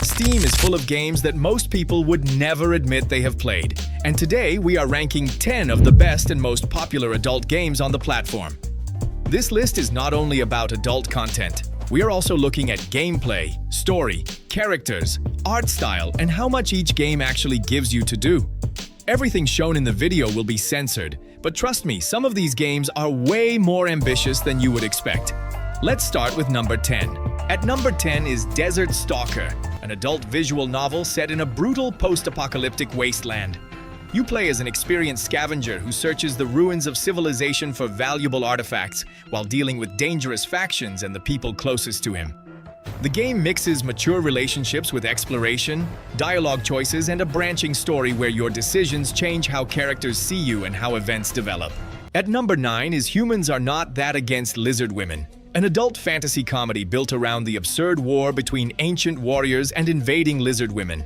Steam is full of games that most people would never admit they have played, and today we are ranking 10 of the best and most popular adult games on the platform. This list is not only about adult content. We are also looking at gameplay, story, characters, art style, and how much each game actually gives you to do. Everything shown in the video will be censored, but trust me, some of these games are way more ambitious than you would expect. Let's start with number 10. At number 10 is Desert Stalker, an adult visual novel set in a brutal post-apocalyptic wasteland. You play as an experienced scavenger who searches the ruins of civilization for valuable artifacts while dealing with dangerous factions and the people closest to him. The game mixes mature relationships with exploration, dialogue choices, and a branching story where your decisions change how characters see you and how events develop. At number 9 is Humans Are Not That Against Lizard Women, an adult fantasy comedy built around the absurd war between ancient warriors and invading lizard women.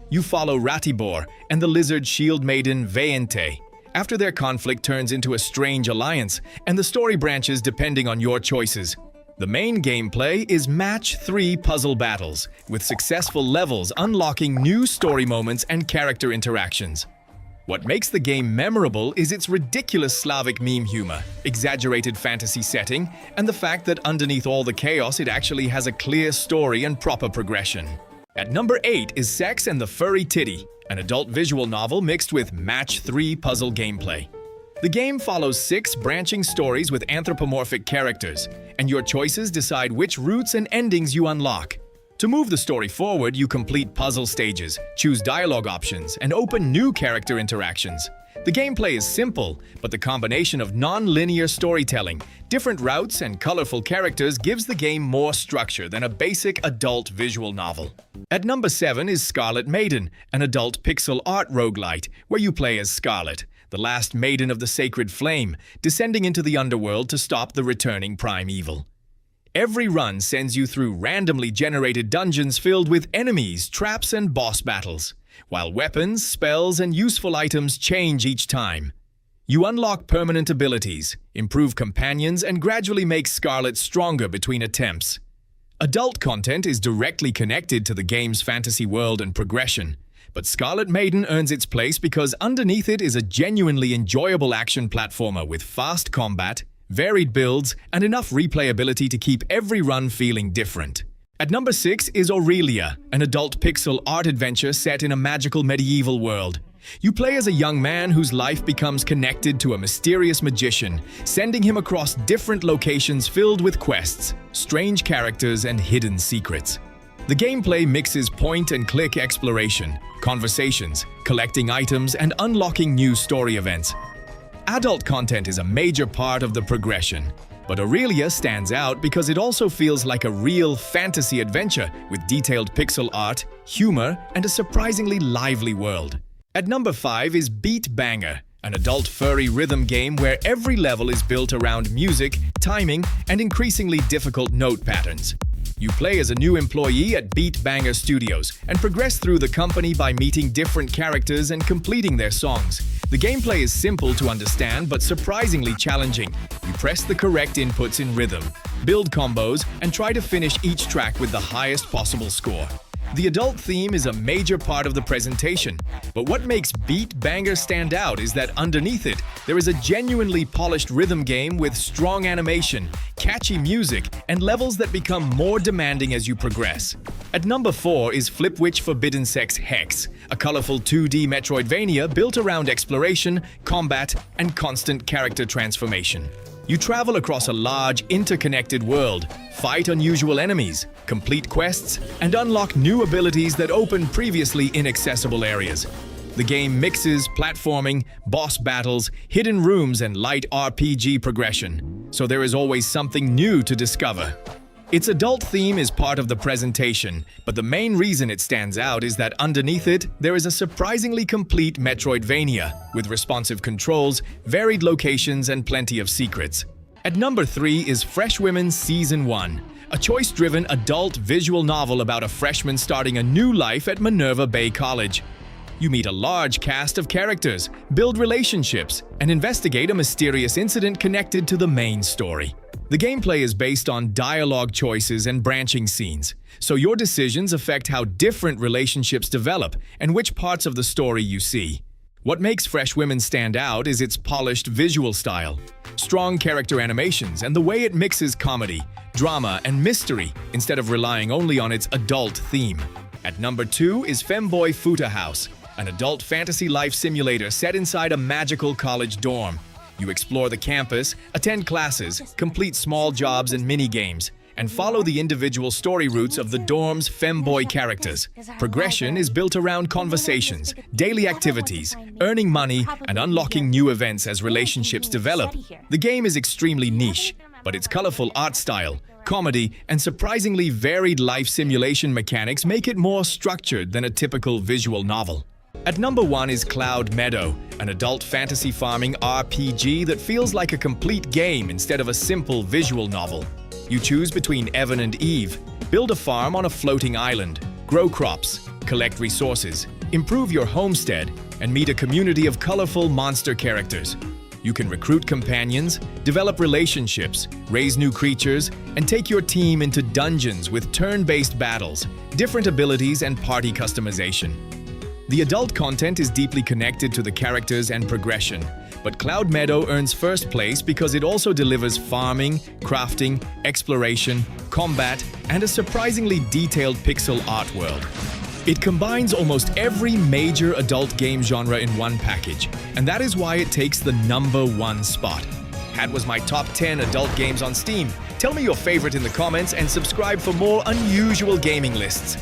You follow Ratibor and the lizard shield maiden Vayente after their conflict turns into a strange alliance, and the story branches depending on your choices. The main gameplay is Match 3 puzzle battles, with successful levels unlocking new story moments and character interactions. What makes the game memorable is its ridiculous Slavic meme humor, exaggerated fantasy setting, and the fact that underneath all the chaos it actually has a clear story and proper progression. At number 8 is Sex and the Furry Titty, an adult visual novel mixed with Match 3 puzzle gameplay. The game follows 6 branching stories with anthropomorphic characters, and your choices decide which routes and endings you unlock. To move the story forward, you complete puzzle stages, choose dialogue options, and open new character interactions. The gameplay is simple, but the combination of non-linear storytelling, different routes, and colorful characters gives the game more structure than a basic adult visual novel. At number 7 is Scarlet Maiden, an adult pixel art roguelite, where you play as Scarlet, the last maiden of the sacred flame, descending into the underworld to stop the returning prime evil. Every run sends you through randomly generated dungeons filled with enemies, traps, and boss battles, while weapons, spells, and useful items change each time. You unlock permanent abilities, improve companions, and gradually make Scarlet stronger between attempts. Adult content is directly connected to the game's fantasy world and progression, but Scarlet Maiden earns its place because underneath it is a genuinely enjoyable action platformer with fast combat, varied builds, and enough replayability to keep every run feeling different. At number 6 is Aurelia, an adult pixel art adventure set in a magical medieval world. You play as a young man whose life becomes connected to a mysterious magician, sending him across different locations filled with quests, strange characters, and hidden secrets. The gameplay mixes point-and-click exploration, conversations, collecting items, and unlocking new story events. Adult content is a major part of the progression, but Aurelia stands out because it also feels like a real fantasy adventure with detailed pixel art, humor, and a surprisingly lively world. At number 5 is Beat Banger, an adult furry rhythm game where every level is built around music, timing, and increasingly difficult note patterns. You play as a new employee at Beat Banger Studios and progress through the company by meeting different characters and completing their songs. The gameplay is simple to understand but surprisingly challenging. You press the correct inputs in rhythm, build combos, and try to finish each track with the highest possible score. The adult theme is a major part of the presentation, but what makes Beat Banger stand out is that underneath it, there is a genuinely polished rhythm game with strong animation, catchy music, and levels that become more demanding as you progress. At number 4 is Flipwitch Forbidden Sex Hex, a colorful 2D Metroidvania built around exploration, combat, and constant character transformation. You travel across a large, interconnected world, fight unusual enemies, complete quests, and unlock new abilities that open previously inaccessible areas. The game mixes platforming, boss battles, hidden rooms, and light RPG progression, so there is always something new to discover. Its adult theme is part of the presentation, but the main reason it stands out is that underneath it, there is a surprisingly complete Metroidvania, with responsive controls, varied locations, and plenty of secrets. At number 3 is Fresh Women Season 1, a choice-driven adult visual novel about a freshman starting a new life at Minerva Bay College. You meet a large cast of characters, build relationships, and investigate a mysterious incident connected to the main story. The gameplay is based on dialogue choices and branching scenes, so your decisions affect how different relationships develop and which parts of the story you see. What makes Fresh Women stand out is its polished visual style, strong character animations, and the way it mixes comedy, drama, and mystery instead of relying only on its adult theme. At number 2 is Femboy Futa House, an adult fantasy life simulator set inside a magical college dorm. You explore the campus, attend classes, complete small jobs and mini-games, and follow the individual story routes of the dorm's femboy characters. Progression is built around conversations, daily activities, earning money, and unlocking new events as relationships develop. The game is extremely niche, but its colorful art style, comedy, and surprisingly varied life simulation mechanics make it more structured than a typical visual novel. At number 1 is Cloud Meadow, an adult fantasy farming RPG that feels like a complete game instead of a simple visual novel. You choose between Evan and Eve, build a farm on a floating island, grow crops, collect resources, improve your homestead, and meet a community of colorful monster characters. You can recruit companions, develop relationships, raise new creatures, and take your team into dungeons with turn-based battles, different abilities, and party customization. The adult content is deeply connected to the characters and progression, but Cloud Meadow earns first place because it also delivers farming, crafting, exploration, combat, and a surprisingly detailed pixel art world. It combines almost every major adult game genre in one package, and that is why it takes the number 1 spot. That was my top 10 adult games on Steam. Tell me your favorite in the comments and subscribe for more unusual gaming lists.